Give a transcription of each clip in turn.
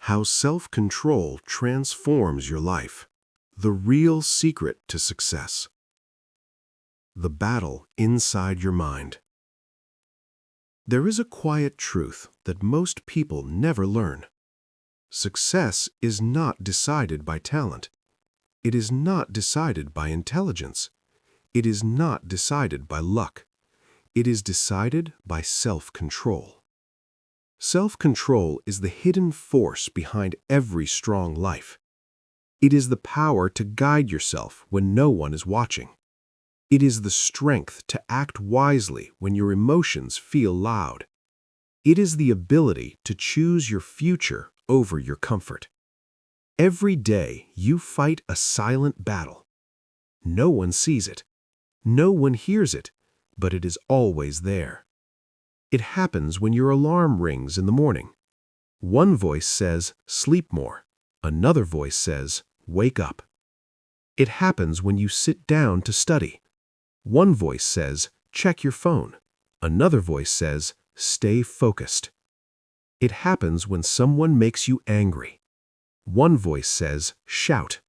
How self-control transforms your life. The real secret to success. The battle inside your mind. There is a quiet truth that most people never learn. Success is not decided by talent. It is not decided by intelligence. It is not decided by luck. It is decided by self-control. Self-control is the hidden force behind every strong life. It is the power to guide yourself when no one is watching. It is the strength to act wisely when your emotions feel loud. It is the ability to choose your future over your comfort. Every day you fight a silent battle. No one sees it. No one hears it, but it is always there. It happens when your alarm rings in the morning. One voice says, sleep more. Another voice says, wake up. It happens when you sit down to study. One voice says, check your phone. Another voice says, stay focused. It happens when someone makes you angry. One voice says, shout.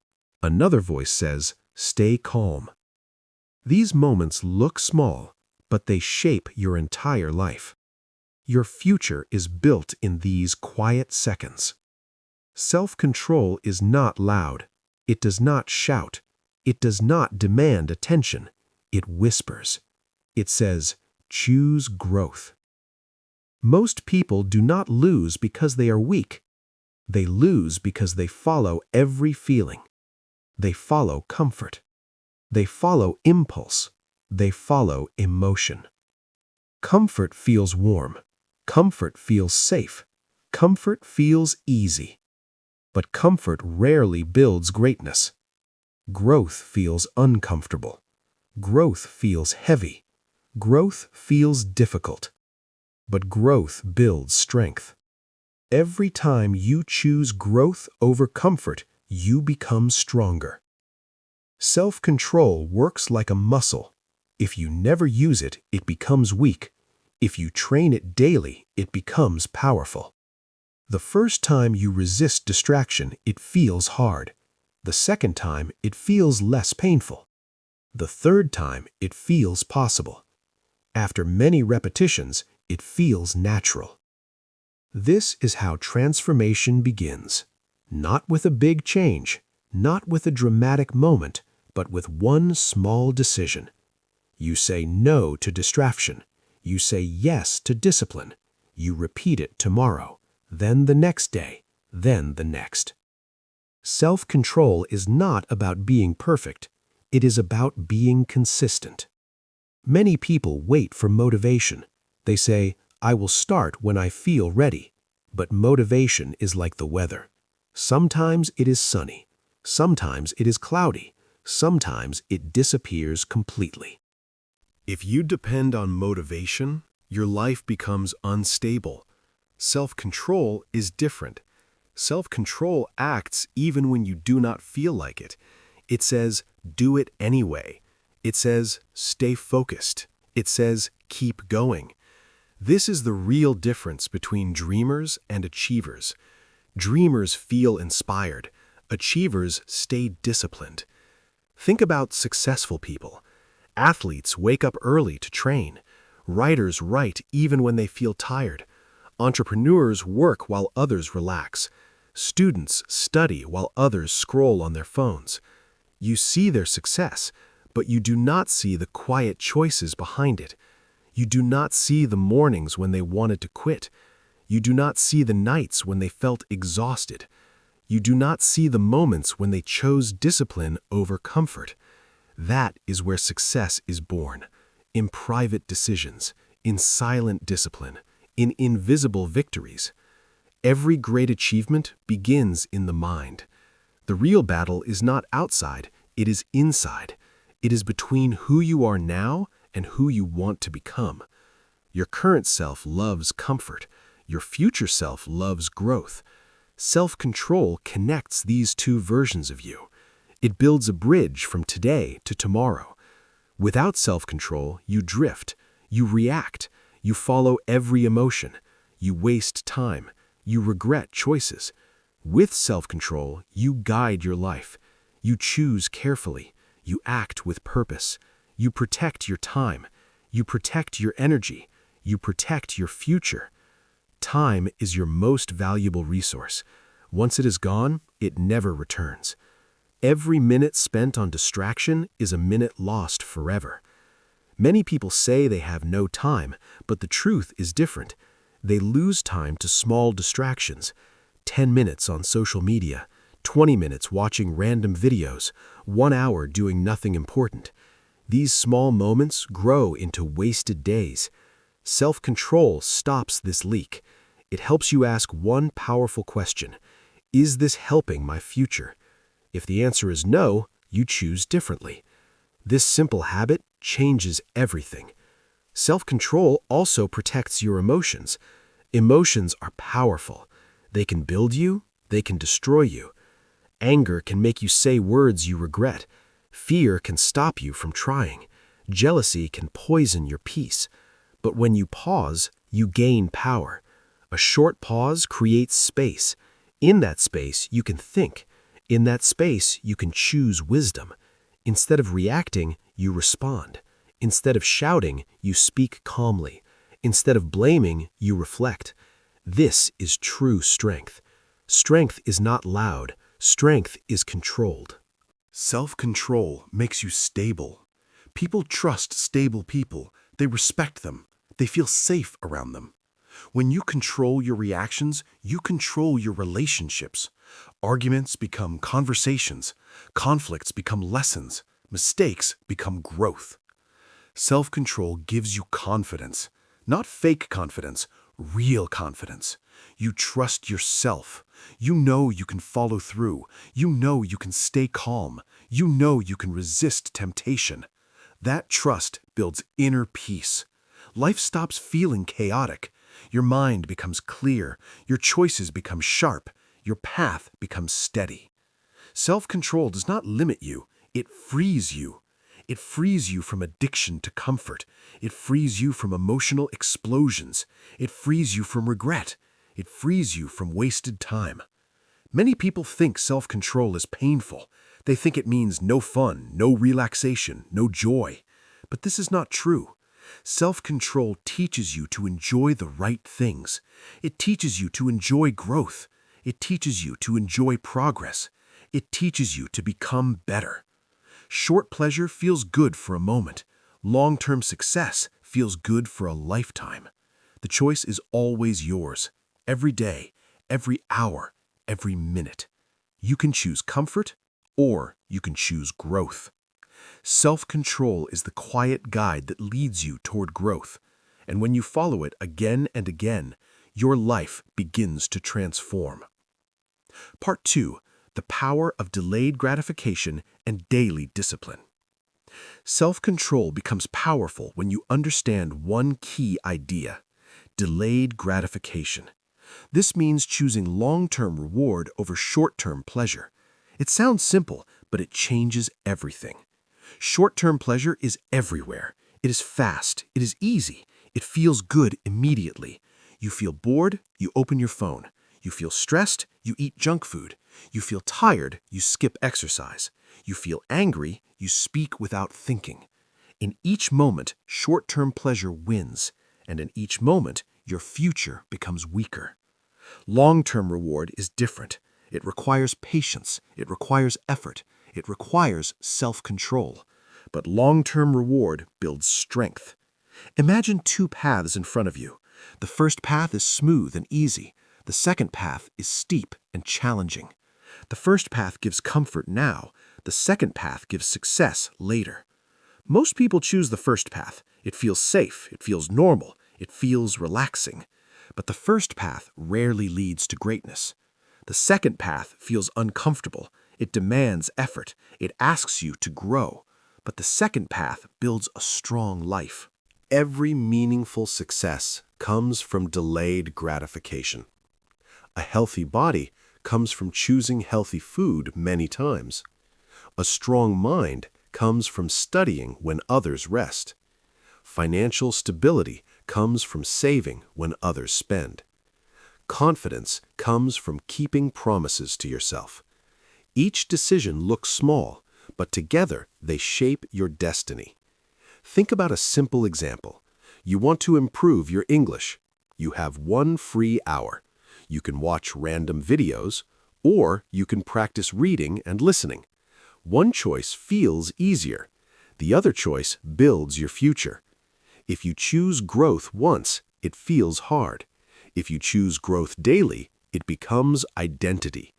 Another voice says, stay calm. These moments look small, but they shape your entire life. Your future is built in these quiet seconds. Self-control is not loud. It does not shout. It does not demand attention. It whispers. It says, choose growth. Most people do not lose because they are weak. They lose because they follow every feeling. They follow comfort. They follow impulse. They follow emotion. Comfort feels warm. Comfort feels safe. Comfort feels easy. But comfort rarely builds greatness. Growth feels uncomfortable. Growth feels heavy. Growth feels difficult. But growth builds strength. Every time you choose growth over comfort, you become stronger. Self-control works like a muscle. If you never use it, it becomes weak. If you train it daily, it becomes powerful. The first time you resist distraction, it feels hard. The second time, it feels less painful. The third time, it feels possible. After many repetitions, it feels natural. This is how transformation begins. Not with a big change, not with a dramatic moment, but with one small decision. You say no to distraction. You say yes to discipline. You repeat it tomorrow, then the next day, then the next. Self-control is not about being perfect. It is about being consistent. Many people wait for motivation. They say, I will start when I feel ready. But motivation is like the weather. Sometimes it is sunny. Sometimes it is cloudy. Sometimes it disappears completely. If you depend on motivation, your life becomes unstable. Self-control is different. Self-control acts even when you do not feel like it. It says, do it anyway. It says, stay focused. It says, keep going. This is the real difference between dreamers and achievers. Dreamers feel inspired. Achievers stay disciplined. Think about successful people. Athletes wake up early to train. Writers write even when they feel tired. Entrepreneurs work while others relax. Students study while others scroll on their phones. You see their success, but you do not see the quiet choices behind it. You do not see the mornings when they wanted to quit. You do not see the nights when they felt exhausted. You do not see the moments when they chose discipline over comfort. That is where success is born, in private decisions, in silent discipline, in invisible victories. Every great achievement begins in the mind. The real battle is not outside, it is inside. It is between who you are now and who you want to become. Your current self loves comfort. Your future self loves growth. Self-control connects these two versions of you. It builds a bridge from today to tomorrow. Without self-control, you drift, you react, you follow every emotion, you waste time, you regret choices. With self-control, you guide your life. You choose carefully. You act with purpose. You protect your time. You protect your energy. You protect your future. Time is your most valuable resource. Once it is gone, it never returns. Every minute spent on distraction is a minute lost forever. Many people say they have no time, but the truth is different. They lose time to small distractions. 10 minutes on social media, 20 minutes watching random videos, 1 hour doing nothing important. These small moments grow into wasted days. Self-control stops this leak. It helps you ask one powerful question: is this helping my future? If the answer is no, you choose differently. This simple habit changes everything. Self-control also protects your emotions. Emotions are powerful. They can build you, they can destroy you. Anger can make you say words you regret. Fear can stop you from trying. Jealousy can poison your peace. But when you pause, you gain power. A short pause creates space. In that space, you can think. In that space, you can choose wisdom. Instead of reacting, you respond. Instead of shouting, you speak calmly. Instead of blaming, you reflect. This is true strength. Strength is not loud. Strength is controlled. Self-control makes you stable. People trust stable people. They respect them. They feel safe around them. When you control your reactions, you control your relationships. Arguments become conversations. Conflicts become lessons. Mistakes become growth. Self-control gives you confidence. Not fake confidence, real confidence. You trust yourself. You know you can follow through. You know you can stay calm. You know you can resist temptation. That trust builds inner peace. Life stops feeling chaotic. Your mind becomes clear. Your choices become sharp. Your path becomes steady. Self-control does not limit you. It frees you. It frees you from addiction to comfort. It frees you from emotional explosions. It frees you from regret. It frees you from wasted time. Many people think self-control is painful. They think it means no fun, no relaxation, no joy. But this is not true. Self-control teaches you to enjoy the right things. It teaches you to enjoy growth. It teaches you to enjoy progress. It teaches you to become better. Short pleasure feels good for a moment. Long-term success feels good for a lifetime. The choice is always yours. Every day, every hour, every minute. You can choose comfort or you can choose growth. Self-control is the quiet guide that leads you toward growth. And when you follow it again and again, your life begins to transform. Part 2. The power of delayed gratification and daily discipline. Self-control becomes powerful when you understand one key idea: delayed gratification. This means choosing long-term reward over short-term pleasure. It sounds simple, but it changes everything. Short-term pleasure is everywhere. It is fast. It is easy. It feels good immediately. You feel bored, you open your phone. You feel stressed, you eat junk food. You feel tired, you skip exercise. You feel angry, you speak without thinking. In each moment, short-term pleasure wins, and in each moment, your future becomes weaker. Long-term reward is different. It requires patience. It requires effort. It requires self-control. But long-term reward builds strength. Imagine two paths in front of you. The first path is smooth and easy. The second path is steep and challenging. The first path gives comfort now. The second path gives success later. Most people choose the first path. It feels safe. It feels normal. It feels relaxing. But the first path rarely leads to greatness. The second path feels uncomfortable. It demands effort. It asks you to grow. But the second path builds a strong life. Every meaningful success comes from delayed gratification. A healthy body comes from choosing healthy food many times. A strong mind comes from studying when others rest. Financial stability comes from saving when others spend. Confidence comes from keeping promises to yourself. Each decision looks small, but together they shape your destiny. Think about a simple example. You want to improve your English. You have one free hour. You can watch random videos, or you can practice reading and listening. One choice feels easier. The other choice builds your future. If you choose growth once, it feels hard. If you choose growth daily, it becomes identity.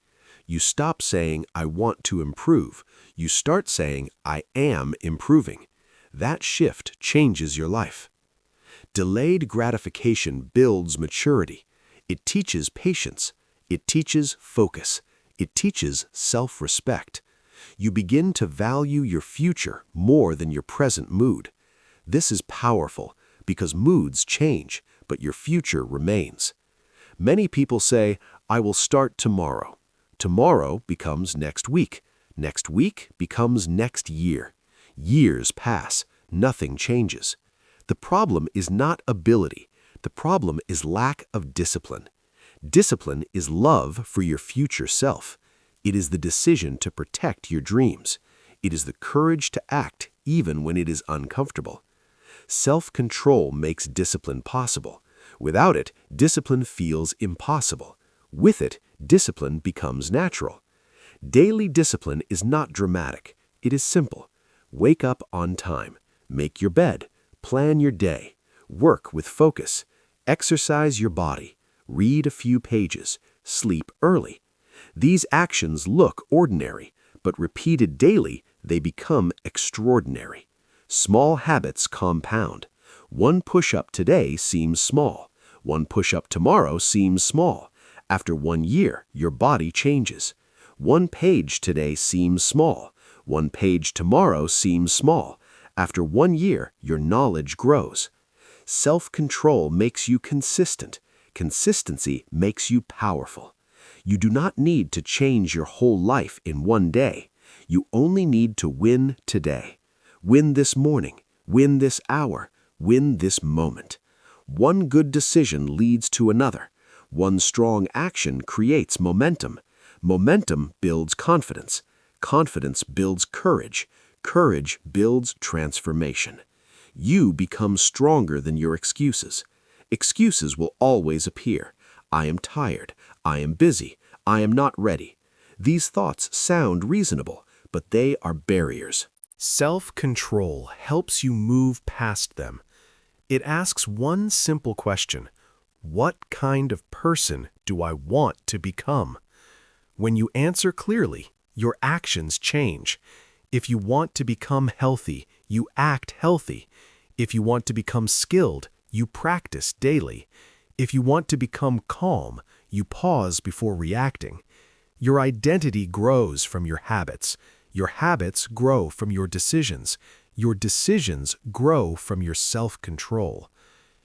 You stop saying, I want to improve. You start saying, I am improving. That shift changes your life. Delayed gratification builds maturity. It teaches patience. It teaches focus. It teaches self-respect. You begin to value your future more than your present mood. This is powerful because moods change, but your future remains. Many people say, I will start tomorrow. Tomorrow becomes next week. Next week becomes next year. Years pass. Nothing changes. The problem is not ability. The problem is lack of discipline. Discipline is love for your future self. It is the decision to protect your dreams. It is the courage to act even when it is uncomfortable. Self-control makes discipline possible. Without it, discipline feels impossible. With it, discipline becomes natural. Daily discipline is not dramatic. It is simple. Wake up on time. Make your bed. Plan your day. Work with focus. Exercise your body. Read a few pages. Sleep early. These actions look ordinary, but repeated daily, they become extraordinary. Small habits compound. One push-up today seems small. One push-up tomorrow seems small. After 1 year, your body changes. One page today seems small. One page tomorrow seems small. After 1 year, your knowledge grows. Self-control makes you consistent. Consistency makes you powerful. You do not need to change your whole life in 1 day. You only need to win today. Win this morning. Win this hour. Win this moment. One good decision leads to another. One strong action creates momentum. Momentum builds confidence. Confidence builds courage. Courage builds transformation. You become stronger than your excuses. Excuses will always appear. I am tired. I am busy. I am not ready. These thoughts sound reasonable, but they are barriers. Self-control helps you move past them. It asks one simple question: what kind of person do I want to become? When you answer clearly, your actions change. If you want to become healthy, you act healthy. If you want to become skilled, you practice daily. If you want to become calm, you pause before reacting. Your identity grows from your habits. Your habits grow from your decisions. Your decisions grow from your self-control.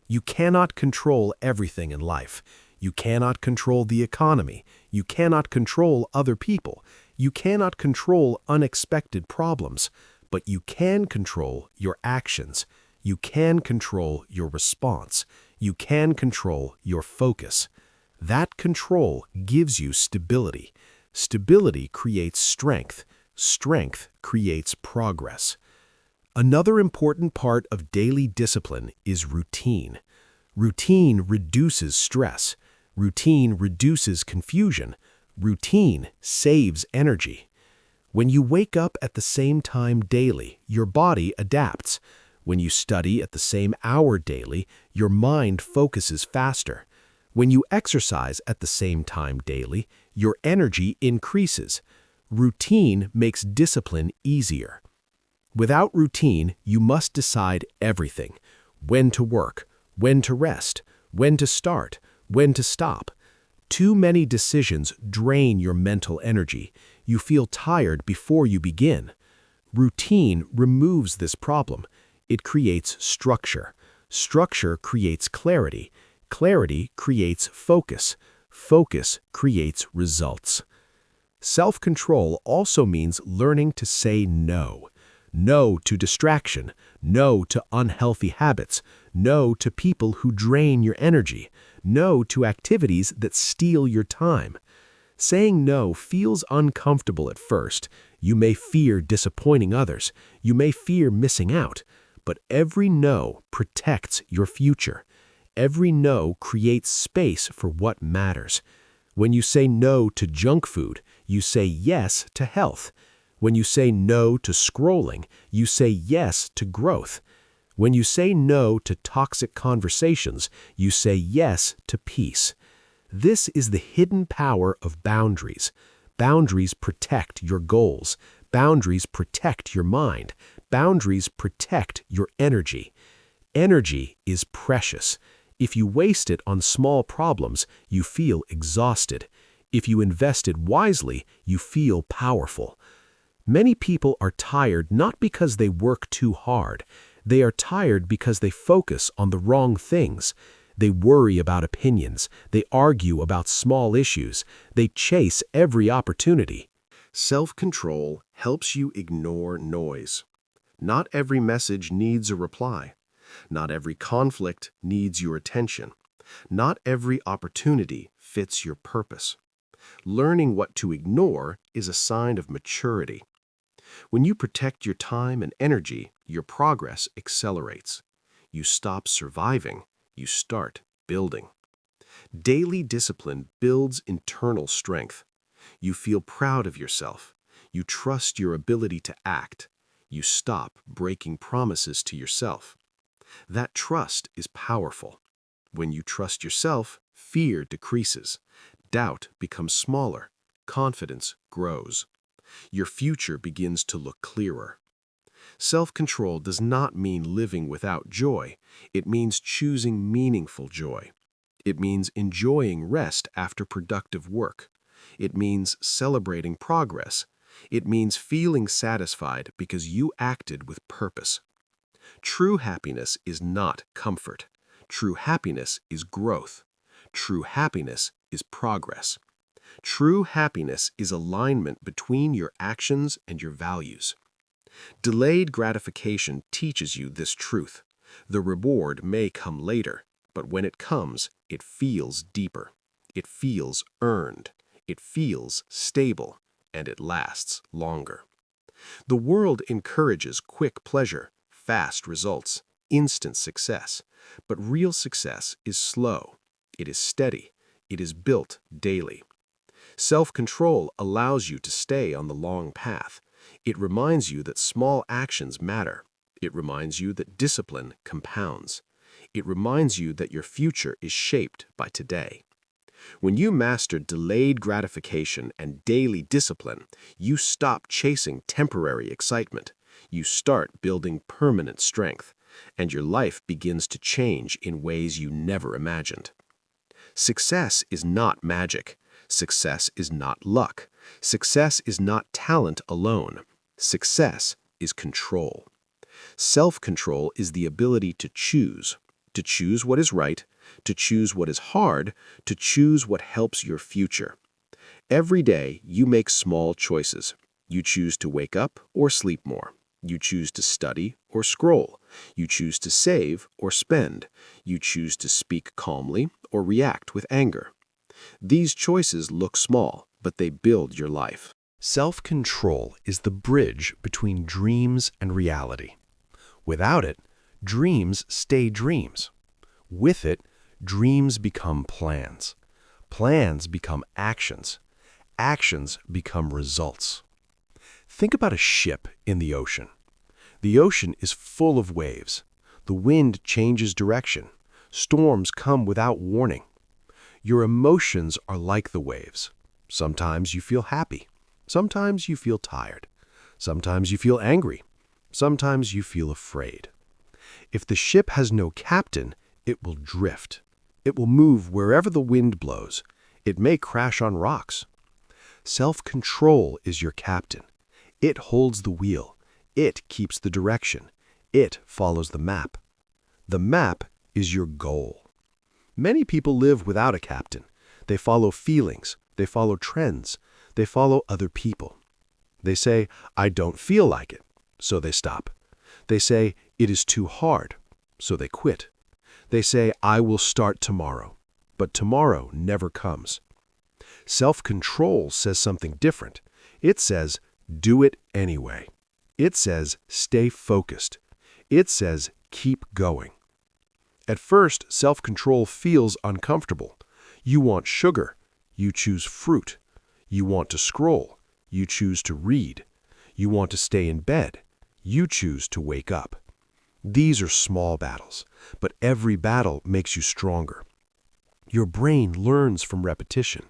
You cannot control everything in life. You cannot control the economy. You cannot control other people. You cannot control unexpected problems. But you can control your actions. You can control your response. You can control your focus. That control gives you stability. Stability creates strength. Strength creates progress. Another important part of daily discipline is routine. Routine reduces stress. Routine reduces confusion. Routine saves energy. When you wake up at the same time daily, your body adapts. When you study at the same hour daily, your mind focuses faster. When you exercise at the same time daily, your energy increases. Routine makes discipline easier. Without routine, you must decide everything: when to work, when to rest, when to start, when to stop. Too many decisions drain your mental energy. You feel tired before you begin. Routine removes this problem. It creates structure. Structure creates clarity. Clarity creates focus. Focus creates results. Self-control also means learning to say no. No to distraction. No to unhealthy habits. No to people who drain your energy. No to activities that steal your time. Saying no feels uncomfortable at first. You may fear disappointing others. You may fear missing out. But every no protects your future. Every no creates space for what matters. When you say no to junk food, you say yes to health. When you say no to scrolling, you say yes to growth. When you say no to toxic conversations, you say yes to peace. This is the hidden power of boundaries. Boundaries protect your goals. Boundaries protect your mind. Boundaries protect your energy. Energy is precious. If you waste it on small problems, you feel exhausted. If you invest it wisely, you feel powerful. Many people are tired not because they work too hard. They are tired because they focus on the wrong things. They worry about opinions. They argue about small issues. They chase every opportunity. Self-control helps you ignore noise. Not every message needs a reply. Not every conflict needs your attention. Not every opportunity fits your purpose. Learning what to ignore is a sign of maturity. When you protect your time and energy, your progress accelerates. You stop surviving, you start building. Daily discipline builds internal strength. You feel proud of yourself. You trust your ability to act. You stop breaking promises to yourself. That trust is powerful. When you trust yourself, fear decreases. Doubt becomes smaller. Confidence grows. Your future begins to look clearer. Self-control does not mean living without joy. It means choosing meaningful joy. It means enjoying rest after productive work. It means celebrating progress. It means feeling satisfied because you acted with purpose. True happiness is not comfort. True happiness is growth. True happiness is progress. True happiness is alignment between your actions and your values. Delayed gratification teaches you this truth. The reward may come later, but when it comes, it feels deeper. It feels earned. It feels stable, and it lasts longer. The world encourages quick pleasure, fast results, instant success. But real success is slow. It is steady. It is built daily. Self-control allows you to stay on the long path. It reminds you that small actions matter. It reminds you that discipline compounds. It reminds you that your future is shaped by today. When you master delayed gratification and daily discipline, you stop chasing temporary excitement. You start building permanent strength, and your life begins to change in ways you never imagined. Success is not magic. Success is not luck. Success is not talent alone. Success is control. Self-control is the ability to choose what is right, to choose what is hard, to choose what helps your future. Every day, you make small choices. You choose to wake up or sleep more. You choose to study or scroll. You choose to save or spend. You choose to speak calmly or react with anger. These choices look small, but they build your life. Self-control is the bridge between dreams and reality. Without it, dreams stay dreams. With it, dreams become plans. Plans become actions. Actions become results. Think about a ship in the ocean. The ocean is full of waves. The wind changes direction. Storms come without warning. Your emotions are like the waves. Sometimes you feel happy. Sometimes you feel tired. Sometimes you feel angry. Sometimes you feel afraid. If the ship has no captain, it will drift. It will move wherever the wind blows. It may crash on rocks. Self-control is your captain. It holds the wheel. It keeps the direction. It follows the map. The map is your goal. Many people live without a captain. They follow feelings. They follow trends. They follow other people. They say, I don't feel like it, so they stop. They say, it is too hard, so they quit. They say, I will start tomorrow. but tomorrow never comes. Self-control says something different. It says, do it anyway. It says, stay focused. It says, keep going. At first, self-control feels uncomfortable. You want sugar. You choose fruit. You want to scroll. You choose to read. You want to stay in bed. You choose to wake up. These are small battles, but every battle makes you stronger. Your brain learns from repetition.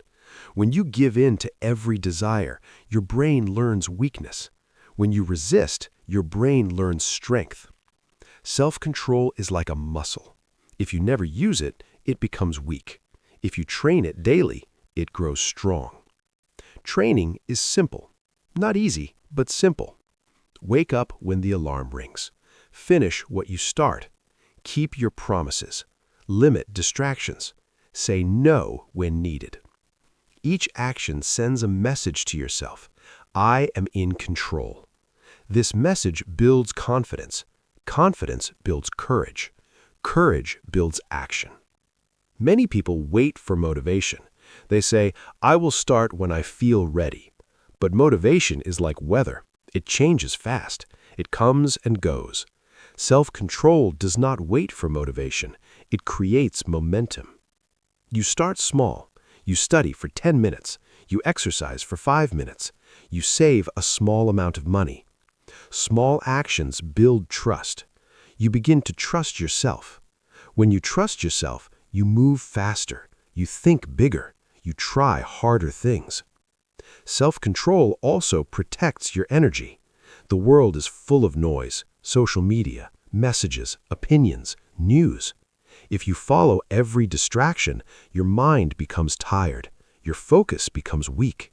When you give in to every desire, your brain learns weakness. When you resist, your brain learns strength. Self-control is like a muscle. If you never use it, it becomes weak. If you train it daily, it grows strong. Training is simple. Not easy, but simple. Wake up when the alarm rings. Finish what you start. Keep your promises. Limit distractions. Say no when needed. Each action sends a message to yourself. I am in control. This message builds confidence. Confidence builds courage. Courage builds action. Many people wait for motivation. They say, I will start when I feel ready. But motivation is like weather. It changes fast. It comes and goes. Self-control does not wait for motivation. It creates momentum. You start small. You study for 10 minutes. You exercise for 5 minutes. You save a small amount of money. Small actions build trust. You begin to trust yourself. When you trust yourself, you move faster. You think bigger. You try harder things. Self-control also protects your energy. The world is full of noise, social media, messages, opinions, news. If you follow every distraction, your mind becomes tired. Your focus becomes weak.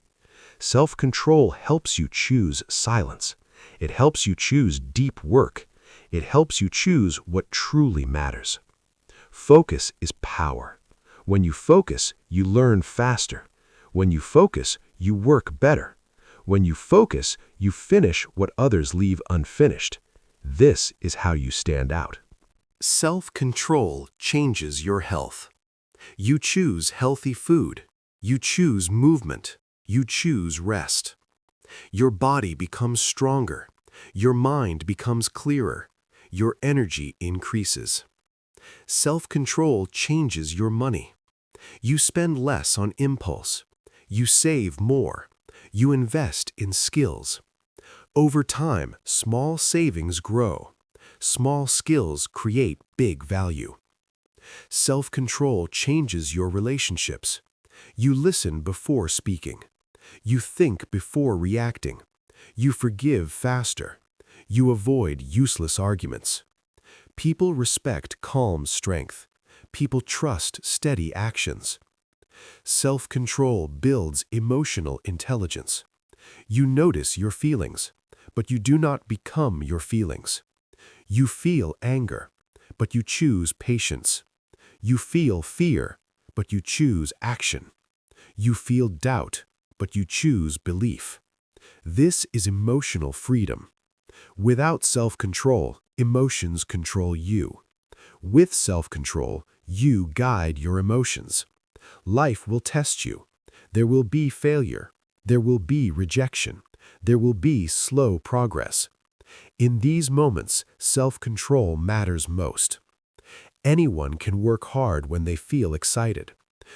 Self-control helps you choose silence. It helps you choose deep work. It helps you choose what truly matters. Focus is power. When you focus, you learn faster. When you focus, you work better. When you focus, you finish what others leave unfinished. This is how you stand out. Self-control changes your health. You choose healthy food. You choose movement. You choose rest. Your body becomes stronger. Your mind becomes clearer. Your energy increases. Self-control changes your money. You spend less on impulse. You save more. You invest in skills. Over time, small savings grow. Small skills create big value. Self-control changes your relationships. You listen before speaking. You think before reacting. You forgive faster. You avoid useless arguments. People respect calm strength. People trust steady actions. Self-control builds emotional intelligence. You notice your feelings, but you do not become your feelings. You feel anger, but you choose patience. You feel fear, but you choose action. You feel doubt, but you choose belief. This is emotional freedom. Without self-control, emotions control you. With self-control, you guide your emotions. Life will test you. There will be failure. There will be rejection. There will be slow progress. In these moments, self-control matters most. Anyone can work hard when they feel excited.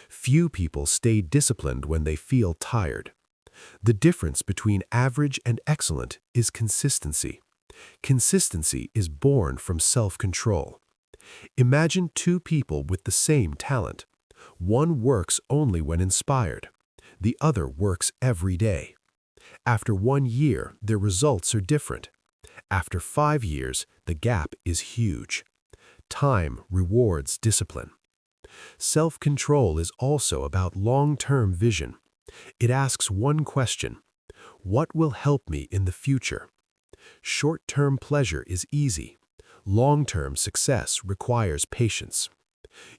Few people stay disciplined when they feel tired. The difference between average and excellent is consistency. Consistency is born from self-control. Imagine two people with the same talent. One works only when inspired. The other works every day. After 1 year, their results are different. After 5 years, the gap is huge. Time rewards discipline. Self-control is also about long-term vision. It asks one question: what will help me in the future? Short-term pleasure is easy. Long-term success requires patience.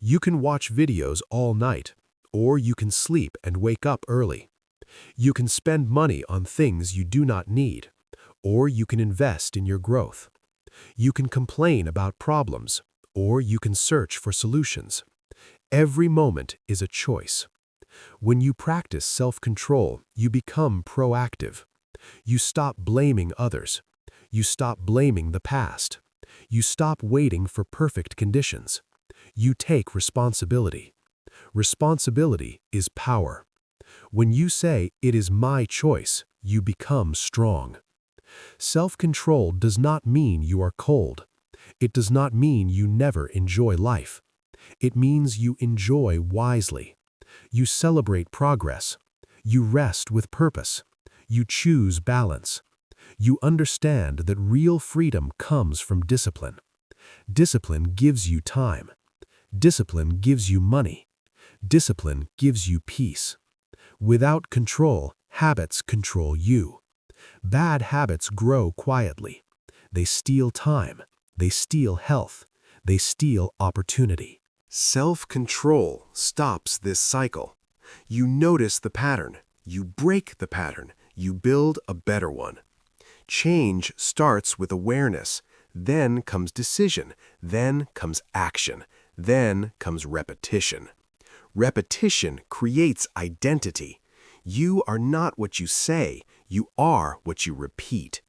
You can watch videos all night, or you can sleep and wake up early. You can spend money on things you do not need, or you can invest in your growth. You can complain about problems, or you can search for solutions. Every moment is a choice. When you practice self-control, you become proactive. You stop blaming others. You stop blaming the past. You stop waiting for perfect conditions. You take responsibility. Responsibility is power. When you say, "It is my choice," you become strong. Self-control does not mean you are cold. It does not mean you never enjoy life. It means you enjoy wisely. You celebrate progress. You rest with purpose. You choose balance. You understand that real freedom comes from discipline. Discipline gives you time. Discipline gives you money. Discipline gives you peace. Without control, habits control you. Bad habits grow quietly. They steal time. They steal health. They steal opportunity. Self-control stops this cycle. You notice the pattern. You break the pattern. You build a better one. Change starts with awareness. Then comes decision. Then comes action. Then comes repetition. Repetition creates identity. You are not what you say. You are what you repeat.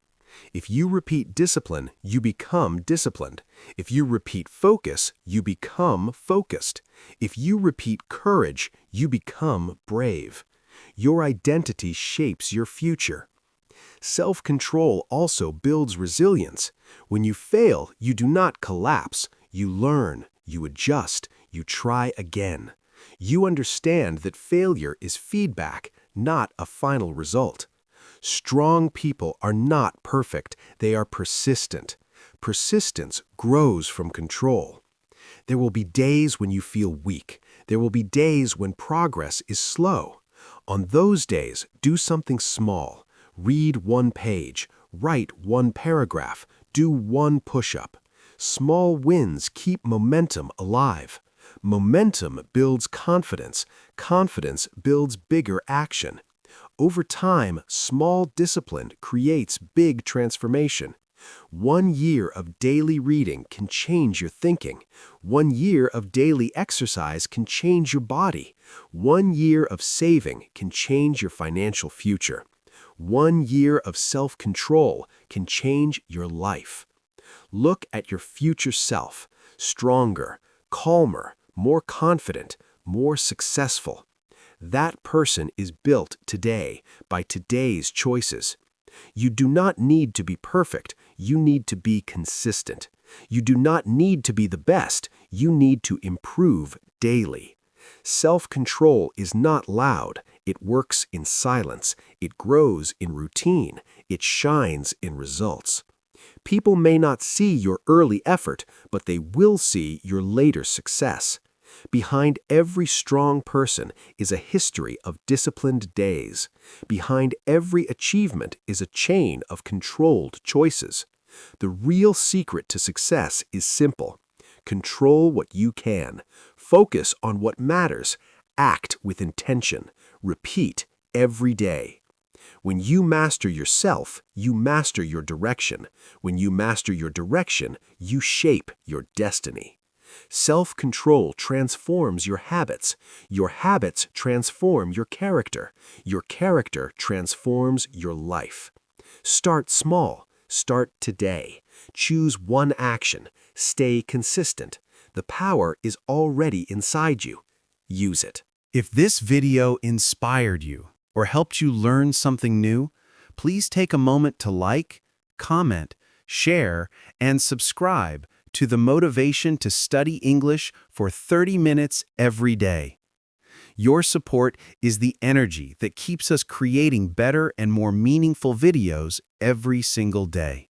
If you repeat discipline, you become disciplined. If you repeat focus, you become focused. If you repeat courage, you become brave. Your identity shapes your future. Self-control also builds resilience. When you fail, you do not collapse. You learn, you adjust, you try again. You understand that failure is feedback, not a final result. Strong people are not perfect, they are persistent. Persistence grows from control. There will be days when you feel weak. There will be days when progress is slow. On those days, do something small. Read one page, write one paragraph, do one push-up. Small wins keep momentum alive. Momentum builds confidence. Confidence builds bigger action. Over time, small discipline creates big transformation. 1 year of daily reading can change your thinking. 1 year of daily exercise can change your body. 1 year of saving can change your financial future. 1 year of self-control can change your life. Look at your future self, stronger, calmer, more confident, more successful. That person is built today by today's choices. You do not need to be perfect, you need to be consistent. You do not need to be the best, you need to improve daily. Self-control is not loud, it works in silence, it grows in routine, it shines in results. People may not see your early effort, but they will see your later success. Behind every strong person is a history of disciplined days. Behind every achievement is a chain of controlled choices. The real secret to success is simple. Control what you can. Focus on what matters. Act with intention. Repeat every day. When you master yourself, you master your direction. When you master your direction, you shape your destiny. Self-control transforms your habits. Your habits transform your character. Your character transforms your life. Start small. Start today. Choose one action. Stay consistent. The power is already inside you. Use it. If this video inspired you or helped you learn something new, please take a moment to like, comment, share, and subscribe to the Motivation to Study English for 30 minutes every day. Your support is the energy that keeps us creating better and more meaningful videos every single day.